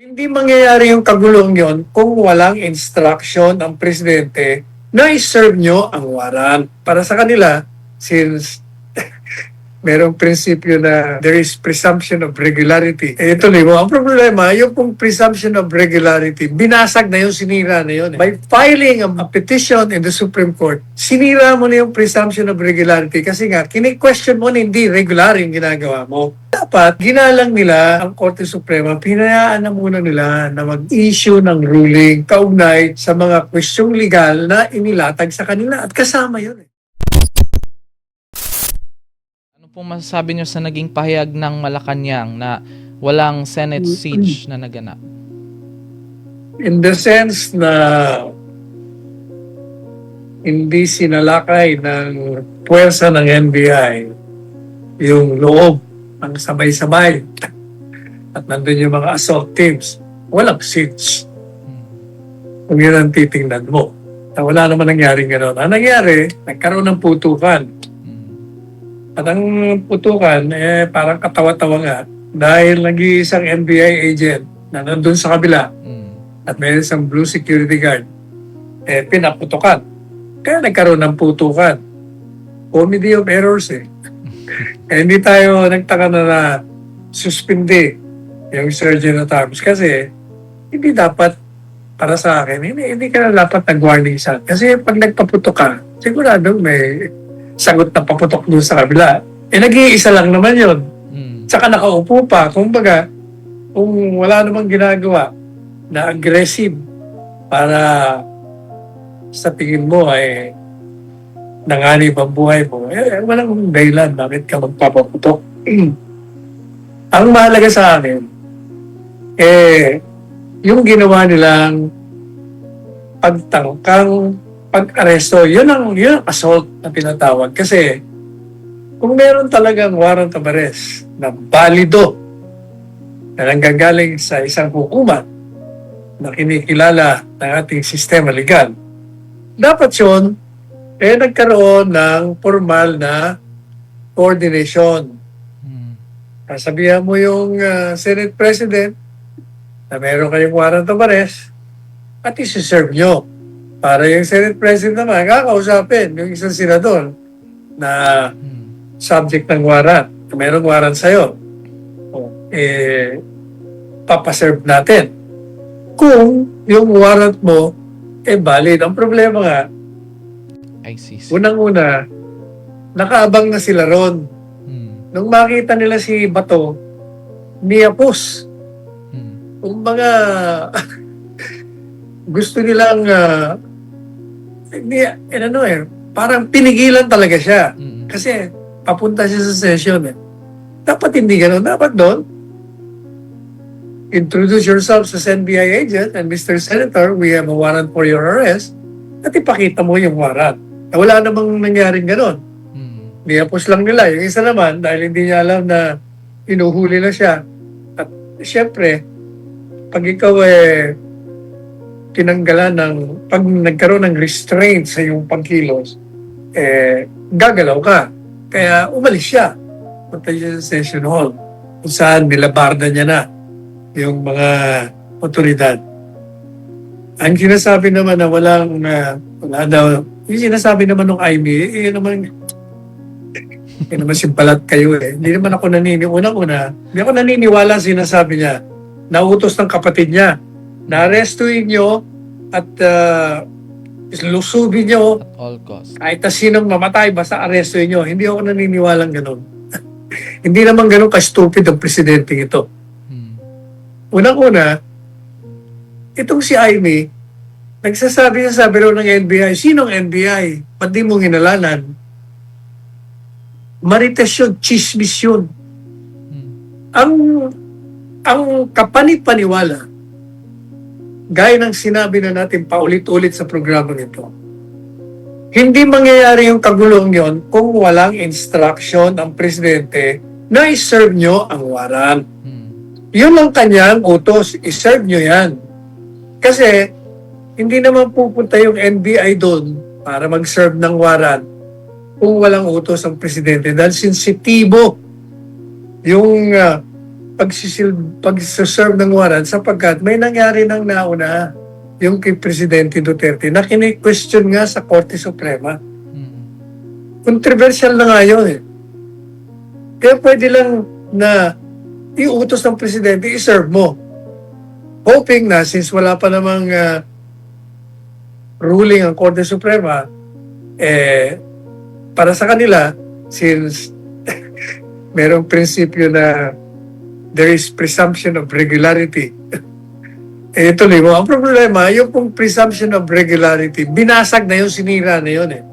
Hindi mangyayari yung kagulong yon kung walang instruction ang presidente na i-serve nyo ang warrant. Para sa kanila, since merong prinsipyo na there is presumption of regularity. Tuloy mo, ang problema, yung pong presumption of regularity, binasag na yun, sinira na yun. By filing a petition in the Supreme Court, sinira mo na yung presumption of regularity kasi nga, kini-question mo na hindi regular yung ginagawa mo. Dapat, ginalang nila ang Korte Suprema, pinayaan na muna nila na mag-issue ng ruling kaugnay sa mga kwestyong legal na inilatag sa kanila at kasama yun. Ano pong masasabi nyo sa naging pahayag ng Malacanang na walang Senate siege na naganap? In the sense na hindi sinalakay ng puwersa ng NBI yung loob ng sabay-sabay at nandun yung mga assault teams, walang siege. Kung yun ang titingnan mo. Na wala naman nangyaring gano'n. Ang nangyari, nagkaroon ng putukan. At ang putukan, parang katawa-tawa nga dahil nag-iisang NBI agent na nandun sa kabila at may isang blue security guard, pinaputukan. Kaya nagkaroon ng putukan. Comedy of errors hindi tayo nagtaka na suspindi yung Surgeon at Arms kasi hindi dapat para sa akin, hindi ka na dapat nag-warning shot. Kasi pag nagpaputok ka, sigurado may sagot na paputok doon sa kabila. Nag-iisa lang naman yun. Tsaka nakaupo pa. Kumbaga, kung wala namang ginagawa na aggressive para sa tingin mo ay nanganib ang buhay mo, walang dahilan bakit ka magpapaputok. Ang mahalaga sa akin, yung ginawa nilang pagtangkang pag-aresto, yun ang assault na pinatawag. Kasi kung meron talagang warrant of arrest na balido na nanggagaling sa isang hukuman na kinikilala ng ating sistema legal, dapat yun, nagkaroon ng formal na coordination. Sabihan mo yung Senate President na meron kayong warrant of arrest at isi-serve nyo. Para yung Senate President naman, kakausapin yung isang senador na subject ng warrant. Kung merong warrant sa'yo, papaserve natin. Kung yung warrant mo, valid. Ang problema nga, ICC. unang-una, nakaabang na sila ron. Nung makita nila si Bato, niyapos. Kung mga gusto nilang parang pinigilan talaga siya. Kasi papunta siya sa session. Dapat hindi gano'n. Dapat doon, introduce yourself as NBI agent and Mr. Senator, we have a warrant for your arrest at ipakita mo yung warrant. Wala namang nangyaring gano'n. Niyapos lang nila. Yung isa naman, dahil hindi niya alam na inuhuli na siya. At siyempre, pag ikaw tinanggalan pag nagkaroon ng restraint sa iyong pagkilos, gagalaw ka. Kaya umalis siya. Punta siya sa session hall. Kung saan nilabarda niya na yung mga otoridad. Ang sinasabi naman na wala daw, yung sinasabi naman ng IME, yun naman simpalat kayo Hindi naman ako hindi ako naniniwala sinasabi niya. Nautos ng kapatid niya. Na-arrestuin nyo at lusubin nyo. At all costs. Kahit sinong mamatay, basta arrestuin nyo. Hindi ako naniniwalang ganun. Hindi naman ganun ka-stupid ang presidente ito. Unang-una, itong si Amy, nagsasabi sa biro ng NBI, sinong NBI? Ba't di mo hinalanan? Marites yun, chismis yun. Ang kapanipaniwala, gaya ng sinabi na natin paulit-ulit sa programa nito, hindi mangyayari yung kagulong yon kung walang instruction ang presidente na i-serve nyo ang warrant. Yun ang kanyang utos, i-serve nyo yan. Kasi, hindi naman pupunta yung NBI doon para mag-serve ng warrant kung walang utos ang presidente. Dahil sensitibo yung pagsiserve ng warrant sapagkat may nangyari ng nauna yung kay Presidente Duterte na kini-question nga sa Korte Suprema. Controversial na nga yun eh. Kaya pwede lang na iutos ng Presidente, i-serve mo. Hoping na since wala pa namang ruling ang Korte Suprema, para sa kanila, since merong prinsipyo na there is presumption of regularity. Tuloy mo. Ang problema, yung pong presumption of regularity, binasag na yun, sinira na yun eh.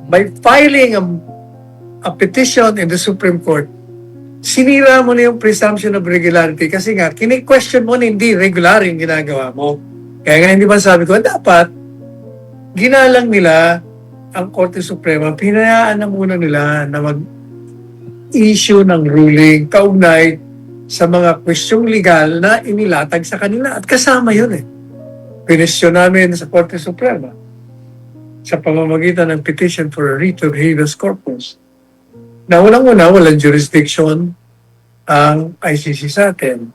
By filing a petition in the Supreme Court, sinira mo na yung presumption of regularity kasi nga, kini-question mo na hindi regular yung ginagawa mo. Kaya nga hindi ba sabi ko, dapat ginalang nila ang Korte Suprema, pinayaan na muna nila na mag-issue ng ruling kaugnay sa mga kwestyong legal na inilatag sa kanila. At kasama yun eh. Pinesyon namin sa Korte Suprema sa pamamagitan ng petition for a writ of habeas corpus. Na unang-una, walang jurisdiction ang ICC sa atin.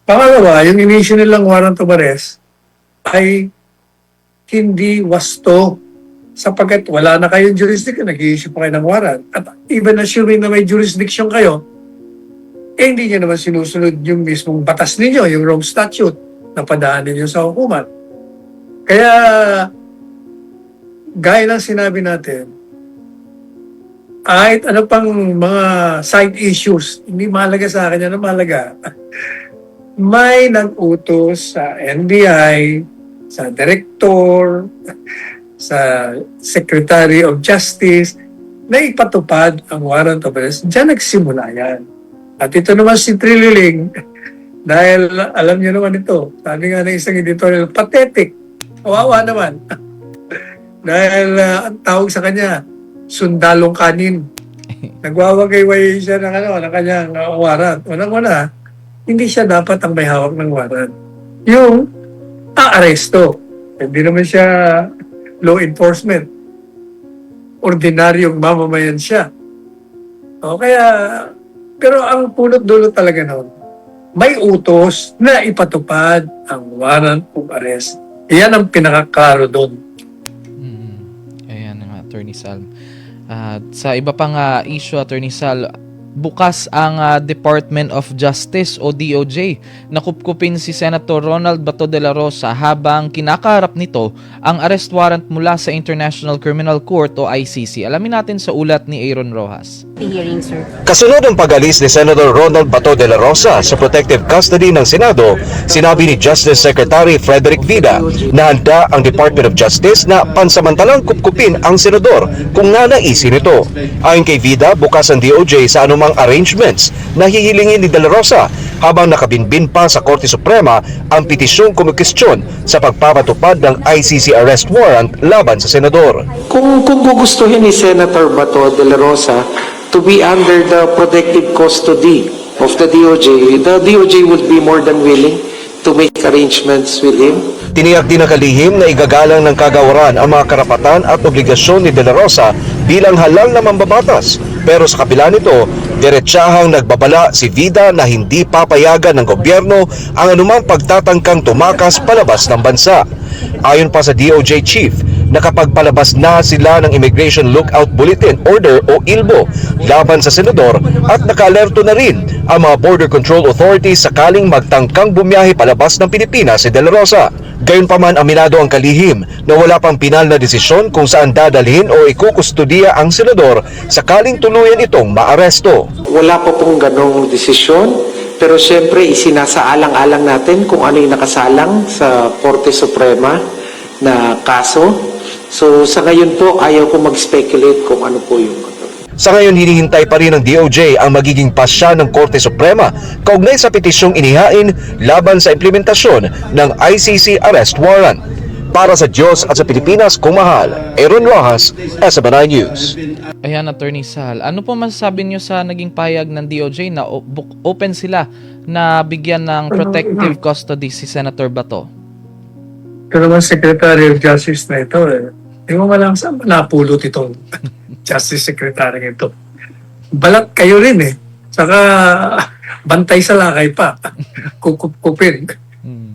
Pangalawa, yung in-issue nilang warrant of arrest ay hindi wasto sapagkat wala na kayong jurisdiction, nag-i-issue pa kayo ng warrant. At even assuming na may jurisdiction kayo, hindi nyo naman sinusunod yung mismong batas ninyo, yung Rome Statute na padaan ninyo sa hukuman. Kaya, gaya ng sinabi natin, kahit ano pang mga side issues, hindi mahalaga sa akin yan, mahalaga. May nag-utos sa NBI, sa Director, sa Secretary of Justice, na ipatupad ang warrant of arrest. Diyan nagsimula yan. At ito naman si Trililing, dahil alam niyo naman ito, sabi nga ng isang editorial, pathetic, kawawa naman. Dahil ang tawag sa kanya, sundalong kanin. Nagwawagay-way siya ng kanyang warrant. Unang-una, hindi siya dapat ang may hawak ng warrant. Yung aaresto. Hindi naman siya law enforcement. Ordinaryong mamamayan siya. O kaya, pero ang punot-dulo talaga noon, may utos na ipatupad ang warrant of arrest. Iyan ang pinakakaro doon. Ayan nga, Attorney Sal. Sa iba pang issue, Attorney Sal, bukas ang Department of Justice o DOJ na kupkupin si Senator Ronald Bato de la Rosa habang kinakaharap nito ang arrest warrant mula sa International Criminal Court o ICC. Alamin natin sa ulat ni Aaron Rojas. Hearing, sir. Kasunod ng pag-alis ni Senator Ronald Bato de la Rosa sa protective custody ng Senado, sinabi ni Justice Secretary Frederick Vida na handa ang Department of Justice na pansamantalang kupkupin ang senador kung nanaisin ito. Ayon kay Vida, bukas ang DOJ sa anumang arrangements na hihilingin ni de la Rosa habang nakabinbin pa sa Korte Suprema ang petisyong kumukestyon sa pagpapatupad ng ICC arrest warrant laban sa senador. Kung gugustuhin ni Senator Bato de la Rosa to be under the protective custody of the DOJ would be more than willing to make arrangements with him. Tiniyak din ng kalihim na igagalang ng kagawaran ang mga karapatan at obligasyon ni de la Rosa bilang halal na mambabatas. Pero sa kabila nito, diretsahang nagbabala si Vida na hindi papayagan ng gobyerno ang anumang pagtatangkang tumakas palabas ng bansa. Ayon pa sa DOJ Chief, nakapagpalabas na sila ng Immigration Lookout Bulletin Order o ILBO laban sa senador at nakaalerto na rin ang mga Border Control Authorities sakaling magtangkang bumiyahe palabas ng Pilipinas si de la Rosa. Gayunpaman, aminado ang kalihim na wala pang pinal na desisyon kung saan dadalhin o ikukustudiya ang senador sakaling tuluyan itong maaresto. Wala pa pong ganong desisyon, pero siyempre isinasaalang-alang natin kung ano yung nakasalang sa Korte Suprema na kaso. So sa ngayon po, ayaw ko mag-speculate kung ano po yung Sa ngayon, hinihintay pa rin ng DOJ ang magiging pasya ng Korte Suprema kaugnay sa petisyong inihain laban sa implementasyon ng ICC arrest warrant. Para sa Diyos at sa Pilipinas, kumahal, Aaron Rojas, SMNI News. Ayan, Attorney Sal. Ano po masasabi niyo sa naging payag ng DOJ na open sila na bigyan ng protective custody si Senator Bato? Ito naman Secretary of Justice na ito eh. Hindi mo malang saan napulot itong Justice Secretary ito. Balat kayo rin eh. Saka bantay sa lakay pa. Kukup-kupin.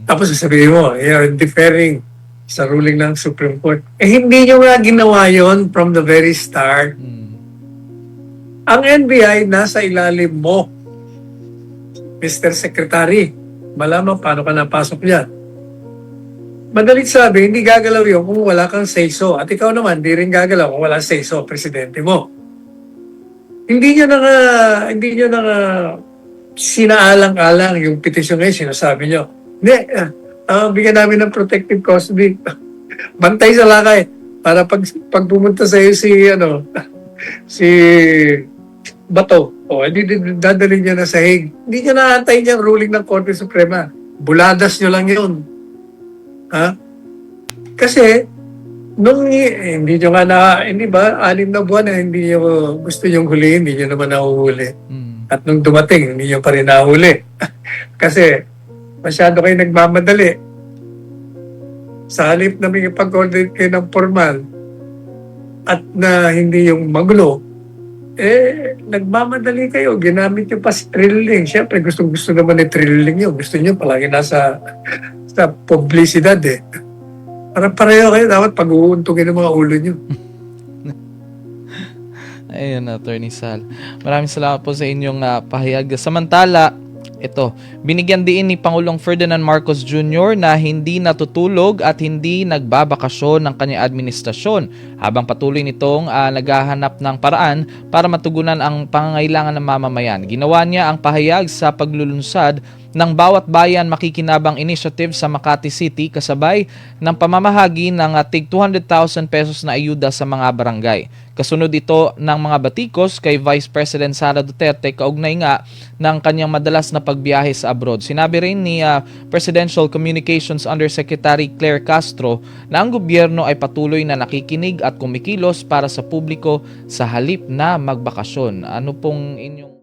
Tapos sasabihin mo, you're deferring sa ruling ng Supreme Court. Hindi nyo nga ginawa yon from the very start. Ang NBI nasa ilalim mo, Mr. Secretary. Malaman paano ka napasok yan. Madalit sabi, hindi gagalaw yun kung wala kang say-so. At ikaw naman, hindi rin gagalaw kung wala say-so, presidente mo. Hindi nyo na nga sinaalang-alang yung petisyon ngayon, sinasabi nyo. Hindi, bigyan namin ng protective custody. Bantay sa lakay. Para pag pumunta sa iyo si Bato, hindi dadalhin niya na sa Hague. Hindi niya naantay niya ang ruling ng Korte Suprema. Buladas nyo lang yun. Ha? Kasi, hindi nyo nga hindi ba, 6 na buwan na hindi nyo gusto yung hulihin, hindi nyo naman nahuhuli. At nung dumating, hindi nyo pa rin nahuli. Kasi, masyado kayo nagmamadali. Sa halip na may ipag-coordinate kayo ng formal at na hindi yung magulo, nagmamadali kayo. Ginamit nyo pa si Trilling. Siyempre, gusto naman ni Trilling yun. Gusto nyo palagi nasa sa publicidad eh. Parang pareho kayo. Dapat pag-uuntugin ng mga ulo nyo. Ayun, Attorney Sal. Maraming salamat po sa inyong pahayag. Samantala, ito, binigyan din ni Pangulong Ferdinand Marcos Jr. na hindi natutulog at hindi nagbabakasyon ng kanyang administrasyon habang patuloy nitong naghahanap ng paraan para matugunan ang pangangailangan ng mamamayan. Ginawa niya ang pahayag sa paglulunsad ng Bawat Bayan Makikinabang Initiative sa Makati City kasabay ng pamamahagi ng tig 200,000 pesos na ayuda sa mga barangay. Kasunod ito ng mga batikos kay Vice President Sara Duterte kaugnay nga ng kanyang madalas na pagbiyahe sa abroad. Sinabi rin ni Presidential Communications Undersecretary Claire Castro na ang gobyerno ay patuloy na nakikinig at kumikilos para sa publiko sa halip na magbakasyon. Ano pong inyong